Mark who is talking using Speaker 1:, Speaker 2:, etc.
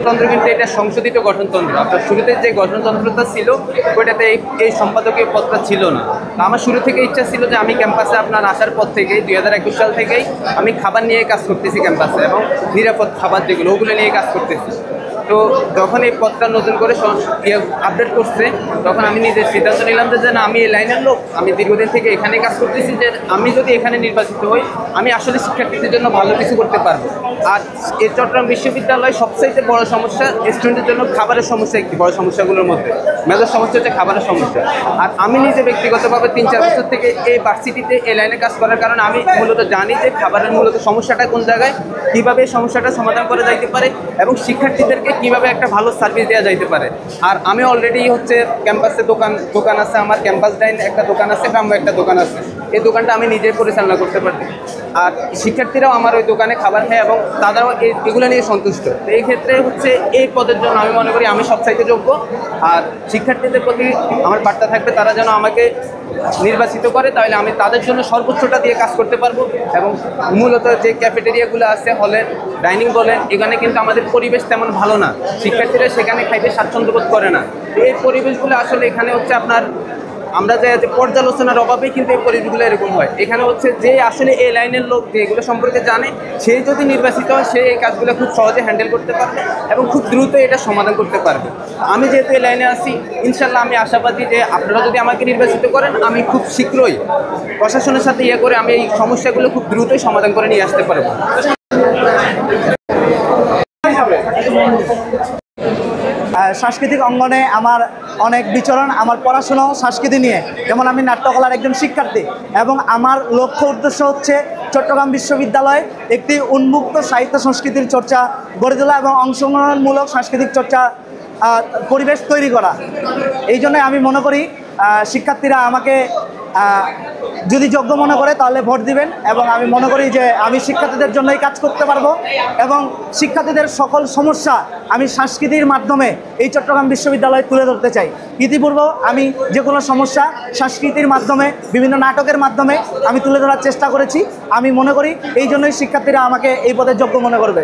Speaker 1: গঠনতন্ত্র কিন্তু এটা সংশোধিত গঠনতন্ত্র। আপনার শুরুতে যে গঠনতন্ত্রটা ছিল ওইটাতে এই সম্পাদকীয় পদটা ছিল না। আমার শুরু থেকে ইচ্ছা ছিল যে আমি ক্যাম্পাসে আপনার আসার পর থেকেই 2021 সাল থেকেই আমি খাবার নিয়ে কাজ করতেছি ক্যাম্পাসে, এবং নিরাপদ খাবার যেগুলো ওগুলো নিয়ে কাজ করতেছি। তো যখন এই পদটা নতুন করে আপডেট করছে তখন আমি নিজের সিদ্ধান্ত নিলাম যে না, আমি এই লাইনের লোক, আমি দীর্ঘদিন থেকে এখানে কাজ করতেছি, যে আমি যদি এখানে নির্বাচিত হই আমি আসলে শিক্ষার্থীদের জন্য ভালো কিছু করতে পারবো। আর এই চট্টগ্রাম বিশ্ববিদ্যালয় সবচাইতে বড় সমস্যা স্টুডেন্টের জন্য খাবারের সমস্যা, একটি বড় সমস্যাগুলোর মধ্যে মেজর সমস্যা হচ্ছে খাবারের সমস্যা। আর আমি নিজে ব্যক্তিগতভাবে 3-4 বছর থেকে এই ভার্সিটিতে এই লাইনে কাজ করার কারণে আমি মূলত জানি যে খাবারের মূলত সমস্যাটা কোন জায়গায়, কীভাবে এই সমস্যাটা সমাধান করা যাইতে পারে এবং শিক্ষার্থীদেরকে কীভাবে একটা ভালো সার্ভিস দেওয়া যাইতে পারে। আর আমি অলরেডি হচ্ছে ক্যাম্পাসে দোকান আছে, আমার ক্যাম্পাস ডাইন একটা দোকান আছে, গ্রাম্য একটা দোকান আছে। এই দোকানটা আমি নিজেই পরিচালনা করতে পারি। আর শিক্ষার্থীরাও আমার ওই দোকানে খাবার খায় এবং তারাও এগুলো নিয়ে সন্তুষ্ট। তো এই ক্ষেত্রে হচ্ছে এই পদের জন্য আমি মনে করি আমি সবচাইতে যোগ্য। আর শিক্ষার্থীদের প্রতি আমার বার্তা থাকবে, তারা যেন আমাকে নির্বাচিত করে, তাহলে আমি তাদের জন্য সর্বোচ্চটা দিয়ে কাজ করতে পারবো। এবং মূলত যে ক্যাফেটেরিয়াগুলো আছে, হলের ডাইনিং বলেন, এখানে কিন্তু আমাদের পরিবেশ তেমন ভালো না, শিক্ষার্থীরা সেখানে খাইতে স্বাচ্ছন্দ্য বোধ করে না। এই পরিবেশগুলো আসলে এখানে হচ্ছে আপনার আমরা যে পর্যালোচনার অভাবেই কিন্তু এই পরিবেশগুলো এরকম হয়। এখানে হচ্ছে যে আসলে এই লাইনের লোক যে এগুলো সম্পর্কে জানে, সে যদি নির্বাচিত হয় সে এই কাজগুলো খুব সহজে হ্যান্ডেল করতে পারবে এবং খুব দ্রুত এটা সমাধান করতে পারবে। আমি যেহেতু এই লাইনে আছি, ইনশাল্লাহ আমি আশাবাদী যে আপনারা যদি আমাকে নির্বাচিত করেন আমি খুব শীঘ্রই প্রশাসনের সাথে করে আমি এই সমস্যাগুলো খুব দ্রুতই সমাধান করে নিয়ে আসতে পারবো।
Speaker 2: সাংস্কৃতিক অঙ্গনে আমার অনেক বিচরণ, আমার পড়াশোনাও সংস্কৃতি নিয়ে। যেমন আমি নাট্যকলার একজন শিক্ষার্থী এবং আমার লক্ষ্য উদ্দেশ্য হচ্ছে চট্টগ্রাম বিশ্ববিদ্যালয়ে একটি উন্মুক্ত সাহিত্য সংস্কৃতির চর্চা গড়ে তোলা এবং অংশগ্রহণমূলক সাংস্কৃতিক চর্চা পরিবেশ তৈরি করা। এই জন্য আমি মনে করি শিক্ষার্থীরা আমাকে যদি যোগ্য মনে করে তাহলে ভোট দিবেন, এবং আমি মনে করি যে আমি শিক্ষার্থীদের জন্যই কাজ করতে পারবো এবং শিক্ষার্থীদের সকল সমস্যা আমি সংস্কৃতির মাধ্যমে এই চট্টগ্রাম বিশ্ববিদ্যালয়ে তুলে ধরতে চাই। ইতিপূর্বে আমি যে কোনো সমস্যা সংস্কৃতির মাধ্যমে বিভিন্ন নাটকের মাধ্যমে আমি তুলে ধরার চেষ্টা করেছি। আমি মনে করি এই জন্যই শিক্ষার্থীরা আমাকে এই পদে যোগ্য মনে করবে।